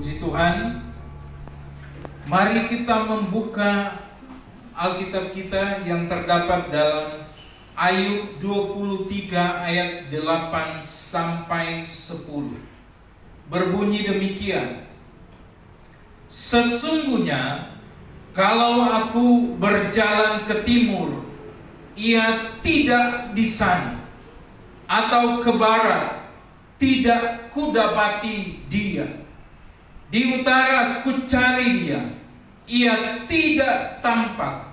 Puji Tuhan. Mari kita membuka Alkitab kita yang terdapat dalam Ayub 23 ayat 8 sampai 10. Berbunyi demikian: sesungguhnya kalau aku berjalan ke timur, ia tidak di sana, atau ke barat, tidak kudapati dia. Di utara ku cari dia, ia tidak tampak.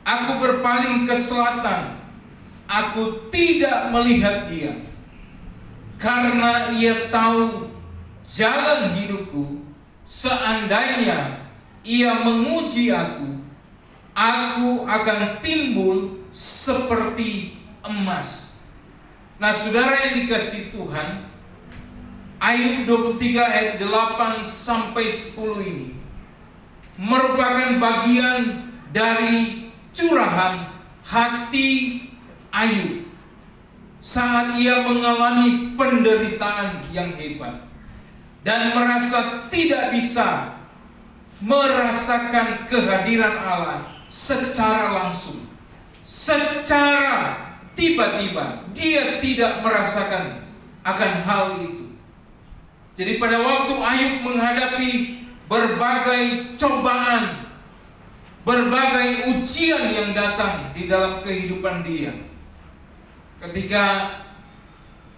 Aku berpaling ke selatan, aku tidak melihat dia. Karena ia tahu jalan hidupku, seandainya ia menguji aku, aku akan timbul seperti emas. Nah, saudara yang dikasihi Tuhan, Ayub 23 ayat 8 sampai 10 ini merupakan bagian dari curahan hati Ayub saat ia mengalami penderitaan yang hebat dan merasa tidak bisa merasakan kehadiran Allah secara langsung. Secara tiba-tiba dia tidak merasakan akan hal itu. Jadi pada waktu Ayub menghadapi berbagai cobaan, berbagai ujian yang datang di dalam kehidupan dia, ketika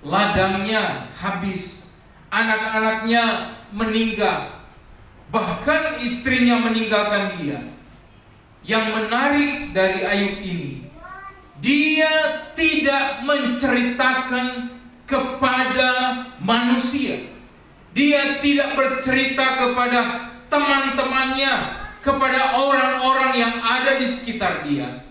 ladangnya habis, anak-anaknya meninggal, bahkan istrinya meninggalkan dia. Yang menarik dari Ayub ini, dia tidak menceritakan kepada manusia. Dia tidak bercerita kepada teman-temannya, kepada orang-orang yang ada di sekitar dia.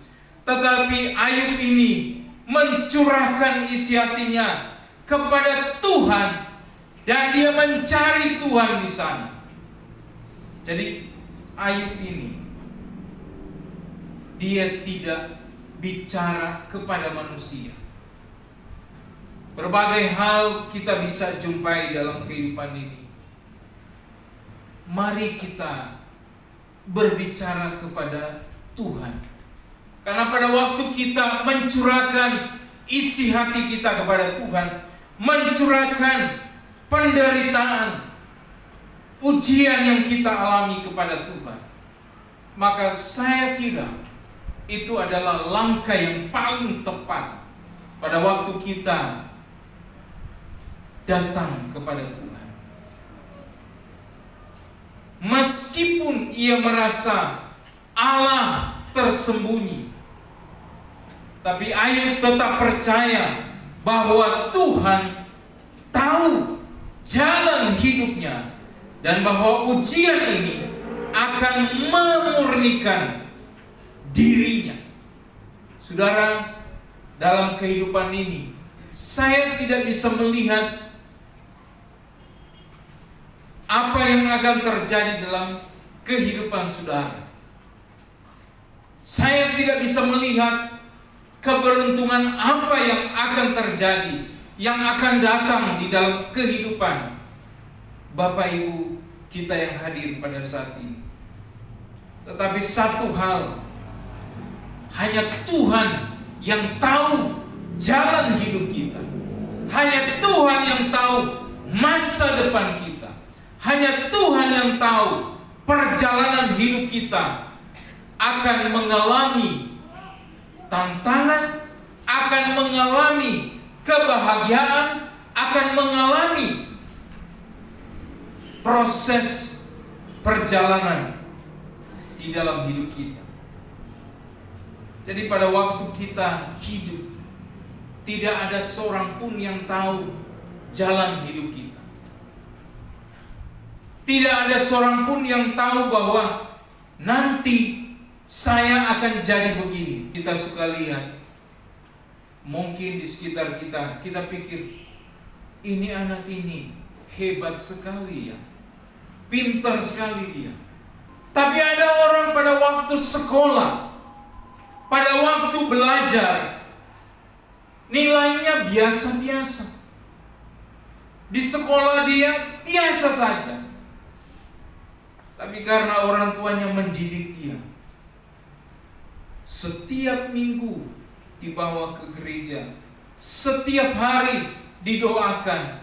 Tetapi Ayub ini mencurahkan isi hatinya kepada Tuhan, dan dia mencari Tuhan di sana. Jadi Ayub ini, dia tidak bicara kepada manusia. Berbagai hal kita bisa jumpai dalam kehidupan ini. Mari kita berbicara kepada Tuhan. Karena pada waktu kita mencurahkan isi hati kita kepada Tuhan, mencurahkan penderitaan, ujian yang kita alami kepada Tuhan, maka saya kira itu adalah langkah yang paling tepat pada waktu kita datang kepada Tuhan. Meskipun ia merasa Allah tersembunyi, tapi Ayub tetap percaya bahwa Tuhan tahu jalan hidupnya, dan bahwa ujian ini akan memurnikan dirinya. Saudara, dalam kehidupan ini saya tidak bisa melihat apa yang akan terjadi dalam kehidupan saudara. Saya tidak bisa melihat keberuntungan apa yang akan terjadi, yang akan datang di dalam kehidupan Bapak Ibu kita yang hadir pada saat ini. Tetapi satu hal, hanya Tuhan yang tahu jalan hidup kita. Hanya Tuhan yang tahu masa depan kita. Hanya Tuhan yang tahu perjalanan hidup kita akan mengalami tantangan, akan mengalami kebahagiaan, akan mengalami proses perjalanan di dalam hidup kita. Jadi pada waktu kita hidup, tidak ada seorang pun yang tahu jalan hidup kita. Tidak ada seorang pun yang tahu bahwa nanti saya akan jadi begini. Kita suka lihat, mungkin di sekitar kita, kita pikir, ini anak ini hebat sekali ya, pintar sekali dia. Tapi ada orang pada waktu sekolah, pada waktu belajar, nilainya biasa-biasa. Di sekolah dia biasa saja. Tapi karena orang tuanya mendidik dia, setiap minggu dibawa ke gereja, setiap hari didoakan,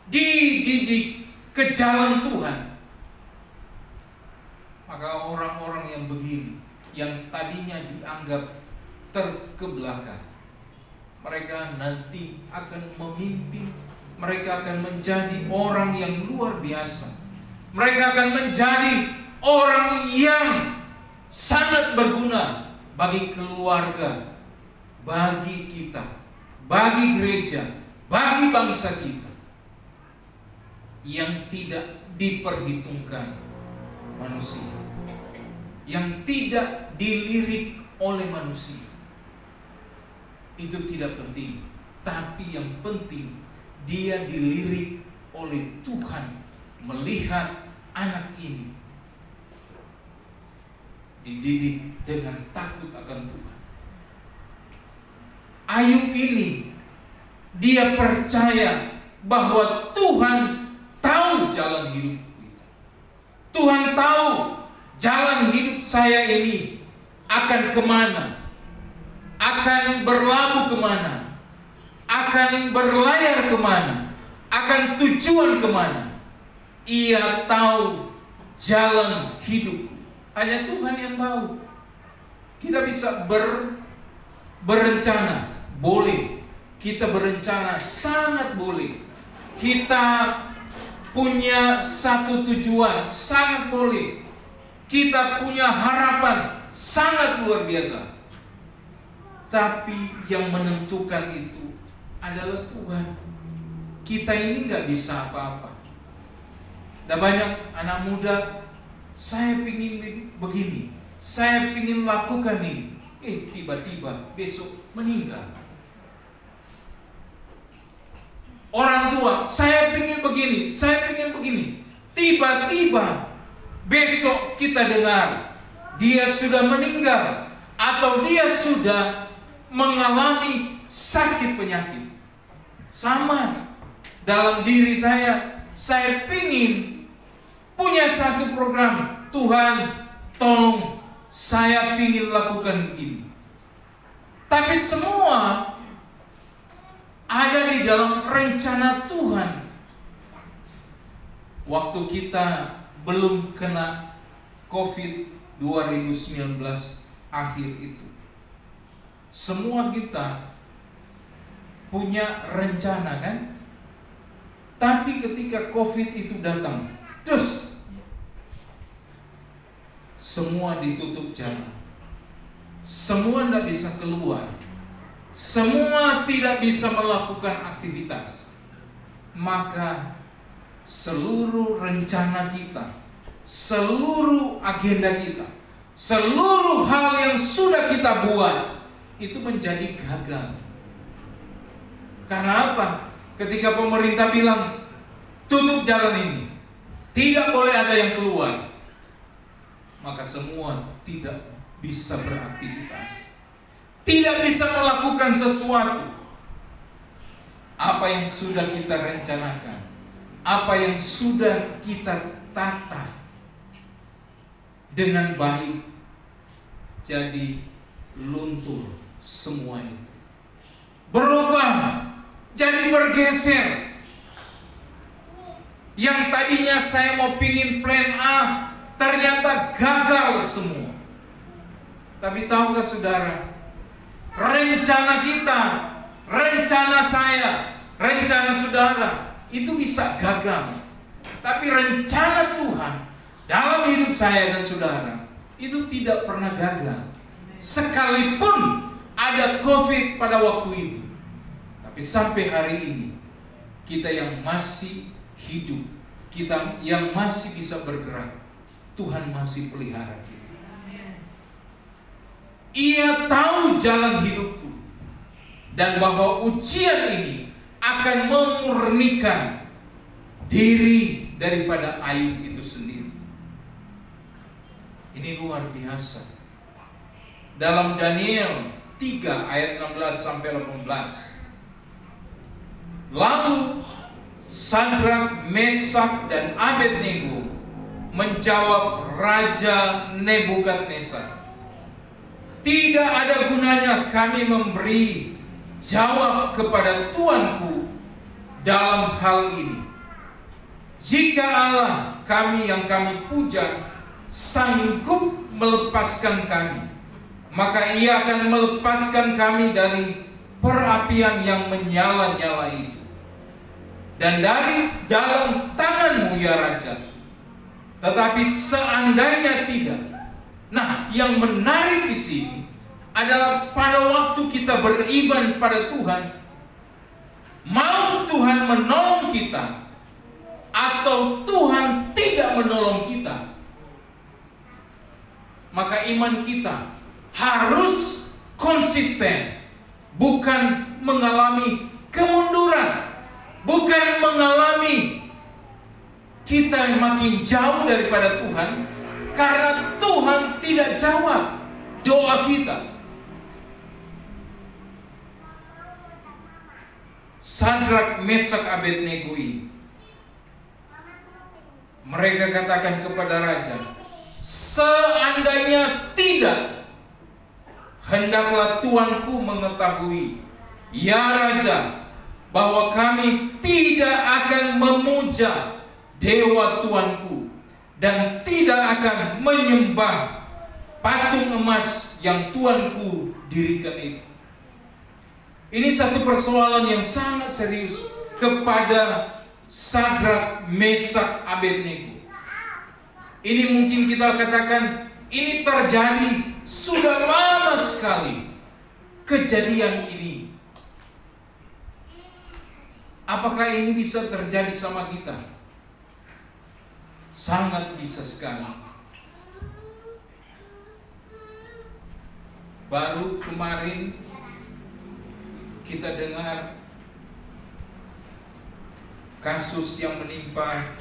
dididik ke jalan Tuhan, maka orang-orang yang begini, yang tadinya dianggap terkebelakang, mereka nanti akan memimpin, mereka akan menjadi orang yang luar biasa. Mereka akan menjadi orang yang sangat berguna bagi keluarga, bagi kita, bagi gereja, bagi bangsa kita, yang tidak diperhitungkan manusia, yang tidak dilirik oleh manusia. Itu tidak penting, tapi yang penting dia dilirik oleh Tuhan, melihat anak ini dididik dengan takut akan Tuhan. Ayub ini, dia percaya bahwa Tuhan tahu jalan hidup kita. Tuhan tahu jalan hidup saya ini akan kemana, akan berlabuh kemana, akan berlayar kemana, akan tujuan kemana. Ia tahu jalan hidup. Hanya Tuhan yang tahu. Kita bisa berencana, boleh. Kita berencana, sangat boleh. Kita punya satu tujuan, sangat boleh. Kita punya harapan, sangat luar biasa. Tapi yang menentukan itu adalah Tuhan. Kita ini nggak bisa apa-apa. Dan banyak anak muda, saya ingin begini, saya ingin lakukan ini, tiba-tiba besok meninggal. Orang tua, saya ingin begini, saya ingin begini, tiba-tiba besok kita dengar dia sudah meninggal atau dia sudah mengalami sakit penyakit. Sama dalam diri saya ingin punya satu program. Tuhan, tolong saya ingin lakukan begini. Tapi semua ada di dalam rencana Tuhan. Waktu kita belum kena COVID 2019 akhir itu, semua kita punya rencana, kan? Tapi ketika COVID itu datang, terus semua ditutup jalan, semua tidak bisa keluar, semua tidak bisa melakukan aktivitas. Maka seluruh rencana kita, seluruh agenda kita, seluruh hal yang sudah kita buat itu menjadi gagal. Karena apa? Ketika pemerintah bilang tutup jalan ini, tidak boleh ada yang keluar, maka semua tidak bisa beraktivitas, tidak bisa melakukan sesuatu. Apa yang sudah kita rencanakan, apa yang sudah kita tata dengan baik, jadi luntur semua itu. Berubah, jadi bergeser. Yang tadinya saya mau pingin plan A, ternyata gagal semua. Tapi tahukah saudara, rencana kita, rencana saya, rencana saudara itu bisa gagal. Tapi rencana Tuhan dalam hidup saya dan saudara itu tidak pernah gagal. Sekalipun ada COVID pada waktu itu, tapi sampai hari ini kita yang masih hidup, kita yang masih bisa bergerak, Tuhan masih pelihara kita. Ia tahu jalan hidupku, dan bahwa ujian ini akan memurnikan diri daripada Ayub itu sendiri. Ini luar biasa. Dalam Daniel 3 ayat 16 sampai 18. Lalu Sadrak, Mesak dan Abednego menjawab Raja Nebukadnezar, "Tidak ada gunanya kami memberi jawab kepada Tuanku dalam hal ini. Jika Allah kami yang kami puja sanggup melepaskan kami, maka Ia akan melepaskan kami dari perapian yang menyala-nyala itu, dan dari dalam tangan-Mu ya Raja. Tetapi seandainya tidak." Nah, yang menarik di sini adalah pada waktu kita beriman pada Tuhan, mau Tuhan menolong kita atau Tuhan tidak menolong kita, maka iman kita harus konsisten, bukan mengalami kemunduran, bukan mengalami kita makin jauh daripada Tuhan karena Tuhan tidak jawab doa kita. Sadrak, Mesak, Abednego ini, mereka katakan kepada raja, "Seandainya tidak, hendaklah tuanku mengetahui, ya Raja, bahwa kami tidak akan memuja dewa tuanku dan tidak akan menyembah patung emas yang tuanku dirikan itu." Ini satu persoalan yang sangat serius kepada Sadrak, Mesak, Abednego. Ini mungkin kita katakan ini terjadi sudah lama sekali kejadian ini. Apakah ini bisa terjadi sama kita? Sangat bisa sekali. Baru kemarin kita dengar kasus yang menimpa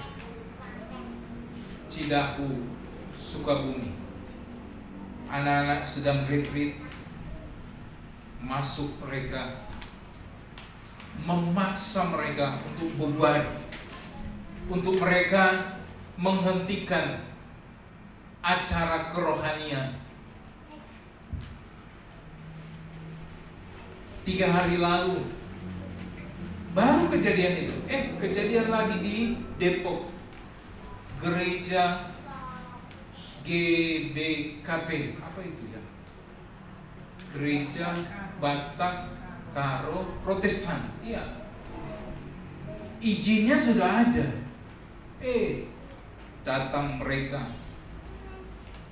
Cidahu, Sukabumi. Anak-anak sedang retreat, masuk mereka, memaksa mereka untuk bubar, untuk mereka menghentikan acara kerohanian. 3 hari lalu baru kejadian itu. Kejadian lagi di Depok, gereja GBKP, apa itu ya? Gereja Batak Karo Protestan. Iya. Izinnya sudah ada. Datang mereka.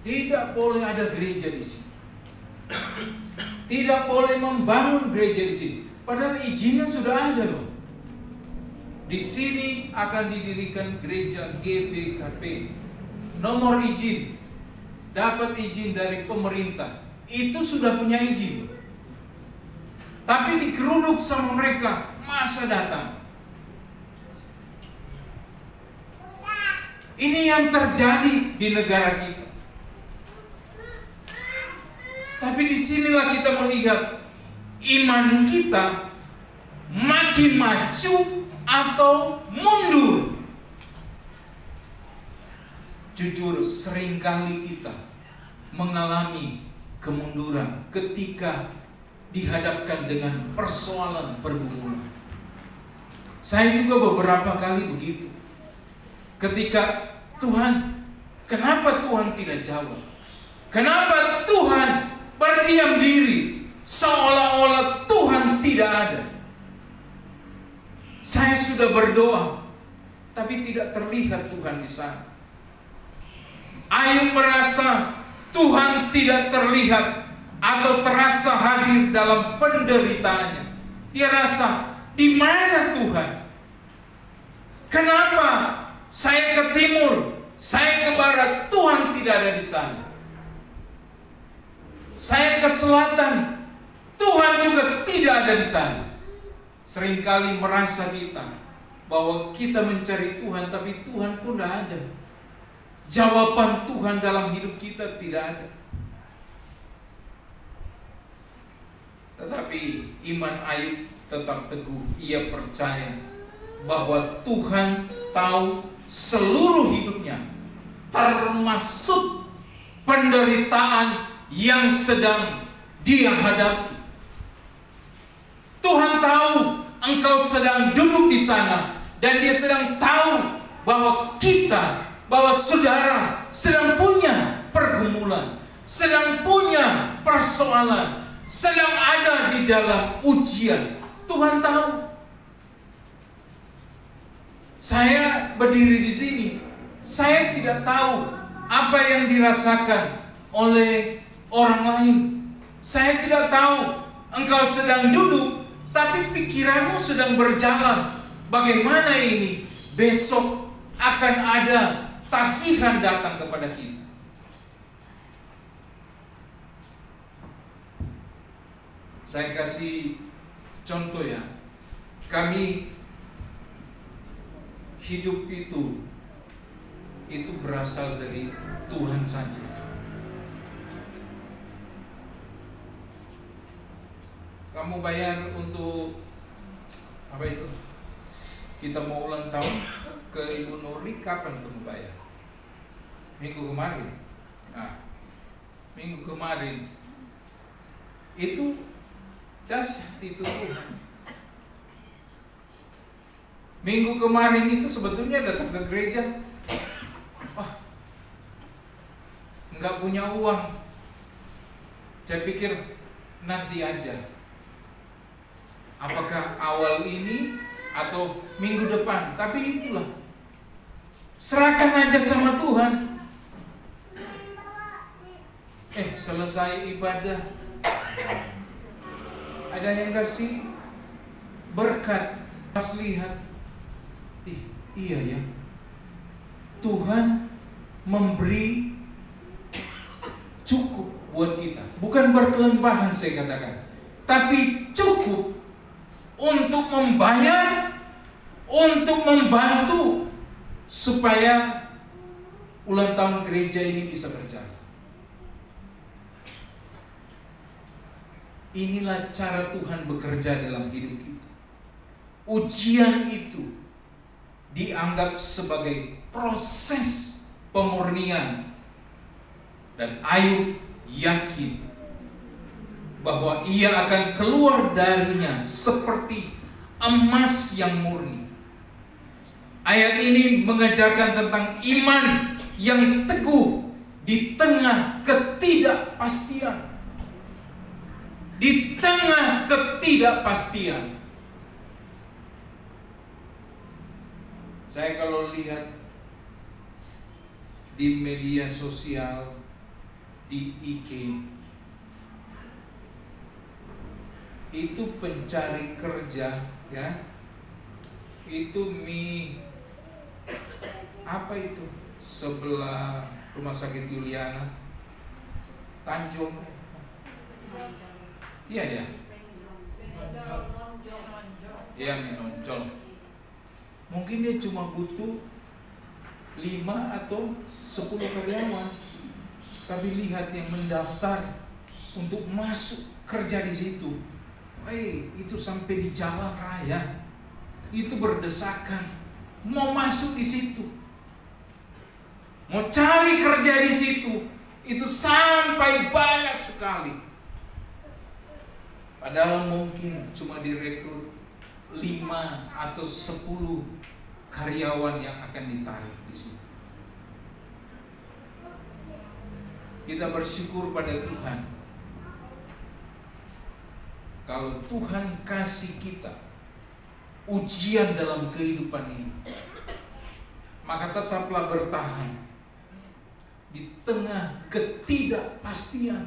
Tidak boleh ada gereja di sini. Tidak boleh membangun gereja di sini. Padahal izinnya sudah ada loh. Di sini akan didirikan gereja GBKP. Nomor izin, dapat izin dari pemerintah. Itu sudah punya izin. Tapi dikeruduk sama mereka, masa datang. Ini yang terjadi di negara kita. Tapi disinilah kita melihat iman kita makin maju atau mundur. Jujur, seringkali kita mengalami kemunduran ketika dihadapkan dengan persoalan pergumulan. Saya juga beberapa kali begitu. Ketika Tuhan, kenapa Tuhan tidak jawab? Kenapa Tuhan berdiam diri seolah-olah Tuhan tidak ada? Saya sudah berdoa, tapi tidak terlihat Tuhan di sana. Ayub merasa Tuhan tidak terlihat atau terasa hadir dalam penderitaannya. Dia rasa, di mana Tuhan? Kenapa saya ke timur, saya ke barat, Tuhan tidak ada di sana? Saya ke selatan, Tuhan juga tidak ada di sana. Seringkali merasa kita bahwa kita mencari Tuhan, tapi Tuhan pun tidak ada. Jawaban Tuhan dalam hidup kita tidak ada. Tetapi iman Ayub tetap teguh. Ia percaya bahwa Tuhan tahu seluruh hidupnya. termasuk penderitaan yang sedang dia hadapi. Tuhan tahu engkau sedang duduk di sana, dan dia sedang tahu bahwa bahwa saudara sedang punya pergumulan, sedang punya persoalan, sedang ada di dalam ujian. Tuhan tahu. Saya berdiri di sini, saya tidak tahu apa yang dirasakan oleh orang lain. Saya tidak tahu engkau sedang duduk, tapi pikiranmu sedang berjalan. Bagaimana ini? Besok akan ada tagihan datang kepada kita. Saya kasih contoh ya. Kami hidup itu berasal dari Tuhan saja. Kamu bayar untuk apa itu? Kita mau ulang tahun ke Ibu Nurli, kapan kamu bayar? Minggu kemarin. Nah, minggu kemarin itu dahsyat itu Tuhan. Minggu kemarin itu sebetulnya datang ke gereja, nggak punya uang. Saya pikir nanti aja. Apakah awal ini atau minggu depan? Tapi itulah, serahkan aja sama Tuhan. Selesai ibadah, ada yang kasih berkat. Pas lihat, iya ya, Tuhan memberi cukup buat kita. Bukan berkelimpahan saya katakan, tapi cukup untuk membayar, untuk membantu supaya ulang tahun gereja ini bisa berjalan. Inilah cara Tuhan bekerja dalam hidup kita. Ujian itu dianggap sebagai proses pemurnian, dan Ayub yakin bahwa ia akan keluar darinya seperti emas yang murni. Ayat ini mengajarkan tentang iman yang teguh di tengah ketidakpastian. Di tengah ketidakpastian. Saya kalau lihat di media sosial, di IG, itu pencari kerja ya, itu apa itu, sebelah rumah sakit Yuliana, Tanjung, iya ya, iya, menonjol. Mungkin dia cuma butuh 5 atau 10 karyawan, tapi lihat yang mendaftar untuk masuk kerja di situ. Itu sampai di jalan raya, itu berdesakan, mau masuk di situ, mau cari kerja di situ, itu sampai banyak sekali. Padahal mungkin cuma direkrut 5 atau 10 karyawan yang akan ditarik di situ. Kita bersyukur pada Tuhan. Kalau Tuhan kasih kita ujian dalam kehidupan ini, maka tetaplah bertahan di tengah ketidakpastian,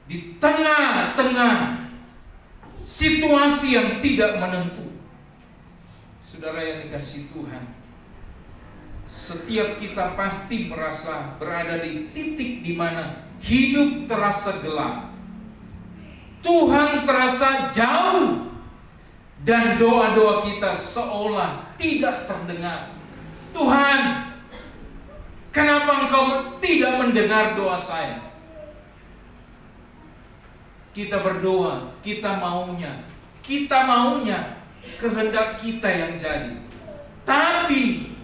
di tengah-tengah situasi yang tidak menentu. Saudara yang dikasihi Tuhan, setiap kita pasti merasa berada di titik di mana hidup terasa gelap, Tuhan terasa jauh, dan doa-doa kita seolah tidak terdengar. Tuhan, kenapa Engkau tidak mendengar doa saya? Kita berdoa, kita maunya kehendak kita yang jadi. Tapi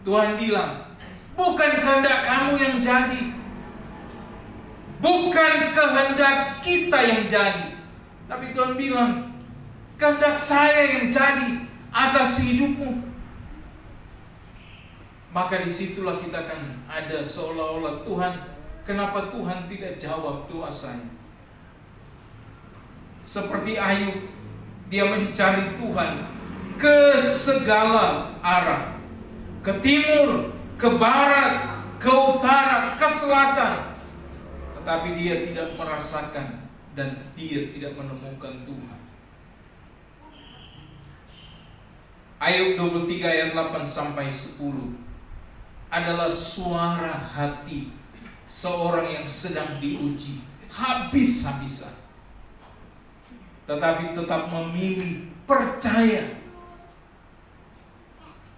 Tuhan bilang, Bukan kehendak kamu yang jadi. Bukan kehendak kita yang jadi. Tapi Tuhan bilang, kehendak saya yang jadi atas hidupmu. Maka disitulah kita akan ada seolah-olah Tuhan, kenapa Tuhan tidak jawab doa saya? Seperti Ayub, dia mencari Tuhan ke segala arah, ke timur, ke barat, ke utara, ke selatan. Tetapi dia tidak merasakan dan dia tidak menemukan Tuhan. Ayub 23 ayat 8 sampai 10 adalah suara hati seorang yang sedang diuji habis-habisan, tetapi tetap memilih percaya.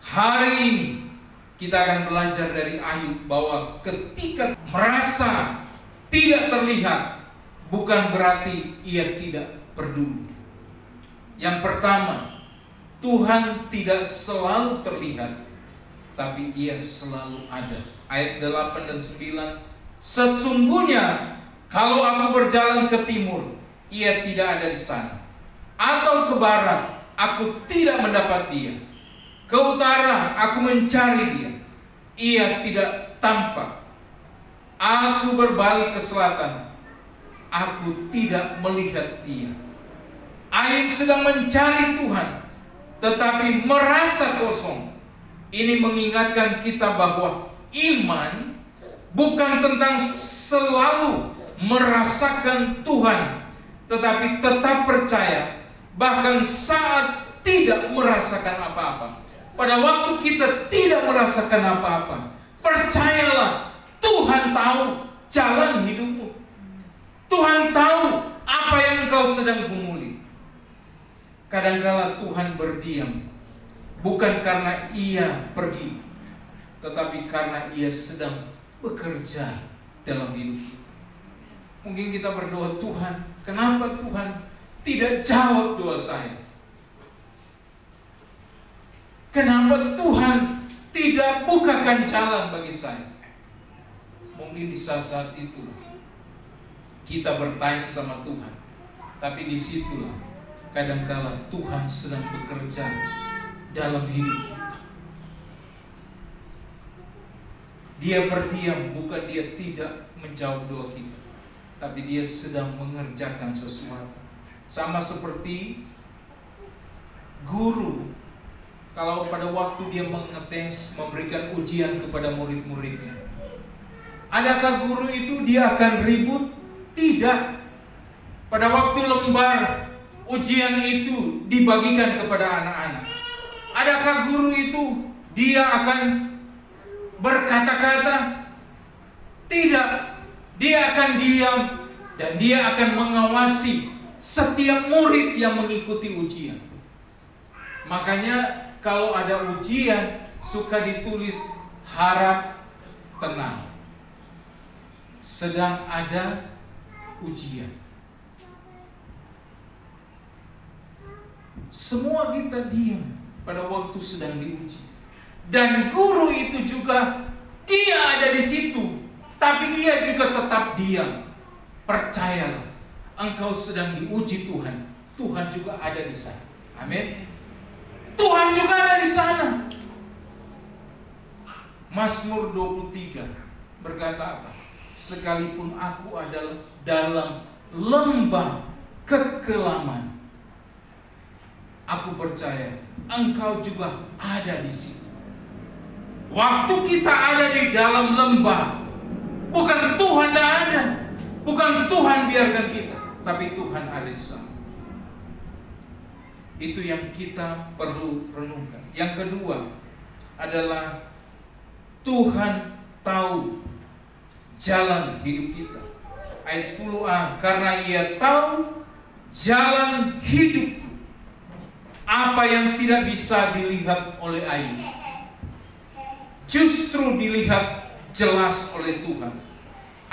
Hari ini kita akan belajar dari Ayub bahwa ketika merasa tidak terlihat, bukan berarti ia tidak peduli. Yang pertama, Tuhan tidak selalu terlihat, tapi ia selalu ada. Ayat 8 dan 9, sesungguhnya kalau aku berjalan ke timur, ia tidak ada di sana. Atau ke barat, aku tidak mendapat dia. Ke utara, aku mencari dia. Ia tidak tampak. Aku berbalik ke selatan, aku tidak melihat dia. Ayub sedang mencari Tuhan, tetapi merasa kosong. Ini mengingatkan kita bahwa iman bukan tentang selalu merasakan Tuhan, tetapi tetap percaya bahkan saat tidak merasakan apa-apa. Pada waktu kita tidak merasakan apa-apa, percayalah Tuhan tahu jalan hidupmu. Tuhan tahu apa yang kau sedang gumuli. Kadangkala Tuhan berdiam, bukan karena ia pergi, tetapi karena ia sedang bekerja dalam hidup kita. Mungkin kita berdoa, Tuhan, kenapa Tuhan tidak jawab doa saya? Kenapa Tuhan tidak bukakan jalan bagi saya? Mungkin di saat-saat itu kita bertanya sama Tuhan, tapi disitulah kadangkala Tuhan sedang bekerja dalam hidup kita. Dia berdiam, bukan dia tidak menjawab doa kita, tapi dia sedang mengerjakan sesuatu. Sama seperti guru, kalau pada waktu dia mengetes, memberikan ujian kepada murid-muridnya, adakah guru itu dia akan ribut? Tidak. Pada waktu lembar ujian itu dibagikan kepada anak-anak, adakah guru itu dia akan berkata-kata? Tidak. Dia akan diam dan dia akan mengawasi setiap murid yang mengikuti ujian. Makanya kalau ada ujian suka ditulis harap tenang, sedang ada ujian. Semua kita diam pada waktu sedang diuji. Dan guru itu juga dia ada di situ, tapi dia juga tetap diam. Percayalah, engkau sedang diuji Tuhan. Tuhan juga ada di sana. Amin. Tuhan juga ada di sana. Mazmur 23 berkata apa? Sekalipun aku adalah dalam lembah kekelaman, aku percaya engkau juga ada di situ. Waktu kita ada di dalam lembah, bukan Tuhan tidak ada, bukan Tuhan biarkan kita, tapi Tuhan ada di sana. Itu yang kita perlu renungkan. Yang kedua adalah Tuhan tahu jalan hidup kita. Ayat 10a, karena ia tahu jalan hidupku, apa yang tidak bisa dilihat oleh Ayub, justru dilihat jelas oleh Tuhan.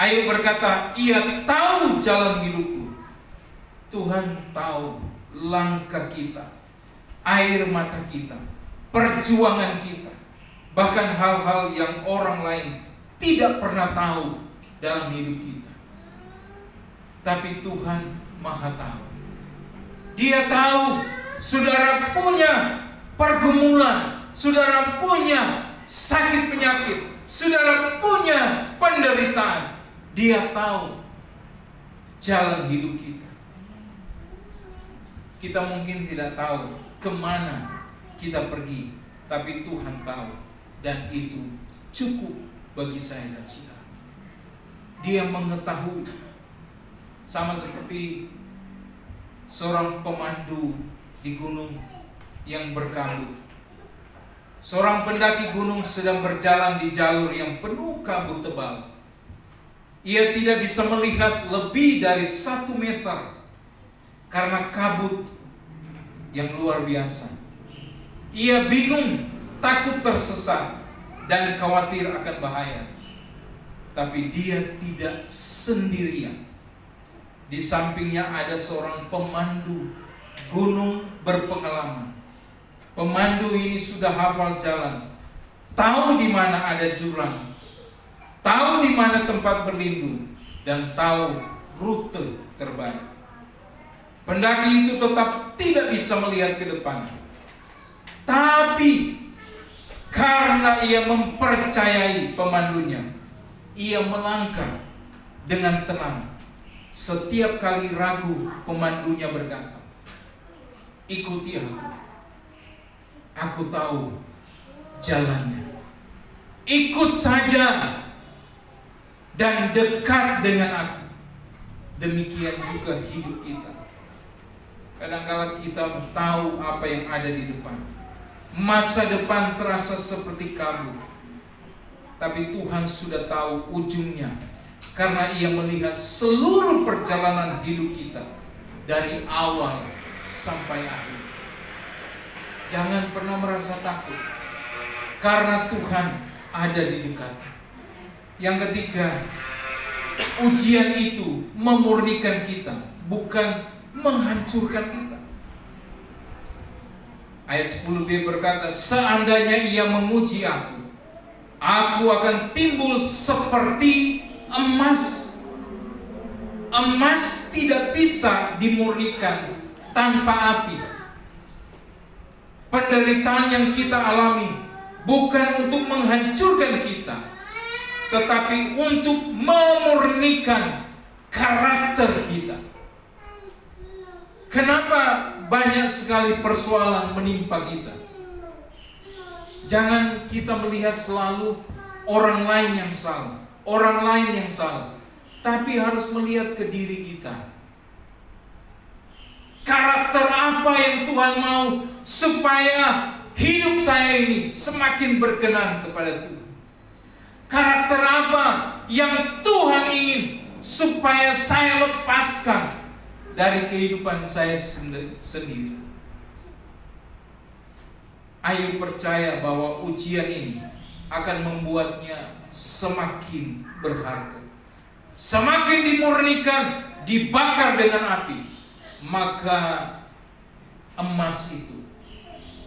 Ayub berkata, ia tahu jalan hidupku. Tuhan tahu langkah kita, air mata kita, perjuangan kita. bahkan hal-hal yang orang lain tidak pernah tahu dalam hidup kita. Tapi Tuhan Maha tahu. Dia tahu saudara punya pergumulan, saudara punya sakit penyakit, saudara punya penderitaan. Dia tahu jalan hidup kita. Kita mungkin tidak tahu kemana kita pergi, tapi Tuhan tahu. Dan itu cukup bagi saya dan saudara. Dia mengetahui. Sama seperti seorang pemandu di gunung yang berkabut. Seorang pendaki gunung sedang berjalan di jalur yang penuh kabut tebal. Ia tidak bisa melihat lebih dari 1 meter karena kabut yang luar biasa. Ia bingung, takut tersesat, dan khawatir akan bahaya. Tapi dia tidak sendirian. Di sampingnya ada seorang pemandu gunung berpengalaman. Pemandu ini sudah hafal jalan, tahu di mana ada jurang, tahu di mana tempat berlindung, dan tahu rute terbaik. Pendaki itu tetap tidak bisa melihat ke depan. Tapi karena ia mempercayai pemandunya, ia melangkah dengan tenang. Setiap kali ragu, pemandunya berkata, "Ikuti aku. Aku tahu jalannya. Ikut saja dan dekat dengan aku." Demikian juga hidup kita. Kadang-kala kita tahu apa yang ada di depan. Masa depan terasa seperti kabut. Tapi Tuhan sudah tahu ujungnya, karena Ia melihat seluruh perjalanan hidup kita dari awal sampai akhir. Jangan pernah merasa takut, karena Tuhan ada di dekat. Yang ketiga, ujian itu memurnikan kita, bukan menghancurkan kita. Ayat 10b berkata, "Seandainya ia menguji aku, aku akan timbul seperti emas." Emas tidak bisa dimurnikan tanpa api. Penderitaan yang kita alami bukan untuk menghancurkan kita, tetapi untuk memurnikan karakter kita. Kenapa banyak sekali persoalan menimpa kita? Jangan kita melihat selalu orang lain yang salah, tapi harus melihat ke diri kita. Karakter apa yang Tuhan mau supaya hidup saya ini semakin berkenan kepada Tuhan? Karakter apa yang Tuhan ingin supaya saya lepaskan dari kehidupan saya sendiri? Ayo percaya bahwa ujian ini akan membuatnya semakin berharga. Semakin dimurnikan, dibakar dengan api, maka emas itu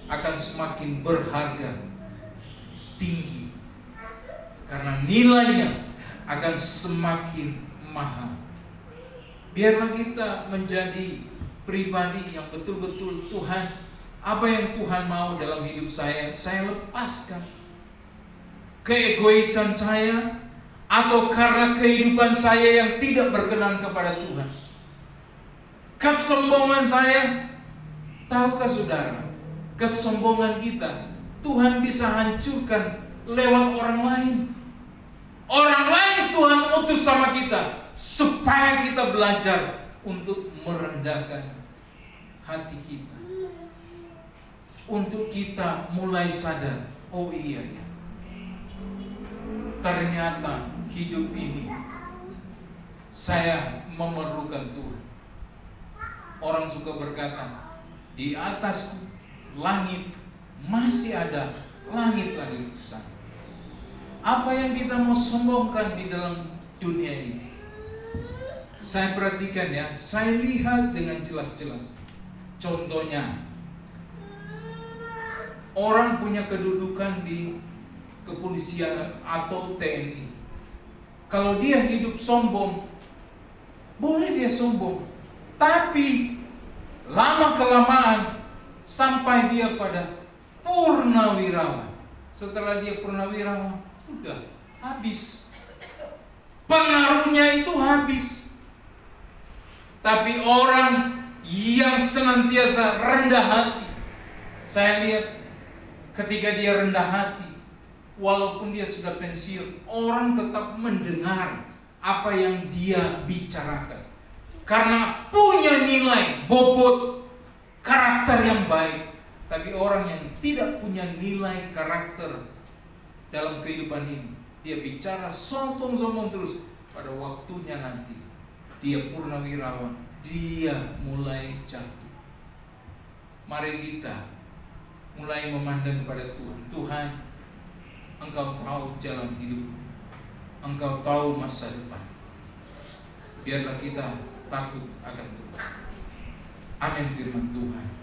akan semakin berharga tinggi, karena nilainya akan semakin mahal. Biarlah kita menjadi pribadi yang betul-betul Tuhan, apa yang Tuhan mau dalam hidup saya lepaskan. Keegoisan saya, atau karena kehidupan saya yang tidak berkenan kepada Tuhan. Kesombongan saya, tahukah saudara, kesombongan kita Tuhan bisa hancurkan lewat orang lain. Orang lain Tuhan utus sama kita supaya kita belajar untuk merendahkan hati kita, untuk kita mulai sadar, oh iya ya, ternyata hidup ini saya memerlukan Tuhan. Orang suka berkata, di atas langit masih ada langit lagi besar. Apa yang kita mau sombongkan di dalam dunia ini? Saya perhatikan ya, saya lihat dengan jelas-jelas. Contohnya, orang punya kedudukan di kepolisian atau TNI. Kalau dia hidup sombong, boleh dia sombong, tapi lama-kelamaan sampai dia pada purnawirawan. Setelah dia purnawirawan, sudah habis. Pengaruhnya itu habis. Tapi orang yang senantiasa rendah hati, saya lihat ketika dia rendah hati, walaupun dia sudah pensiun, orang tetap mendengar apa yang dia bicarakan. Karena punya nilai, bobot, karakter yang baik. Tapi orang yang tidak punya nilai karakter dalam kehidupan ini, dia bicara sombong-sombong terus. Pada waktunya nanti, dia purnawirawan, dia mulai jatuh. Mari kita mulai memandang kepada Tuhan. Tuhan, Engkau tahu jalan hidupku, Engkau tahu masa depan. Biarlah kita takut akan Tuhan. Amin firman Tuhan.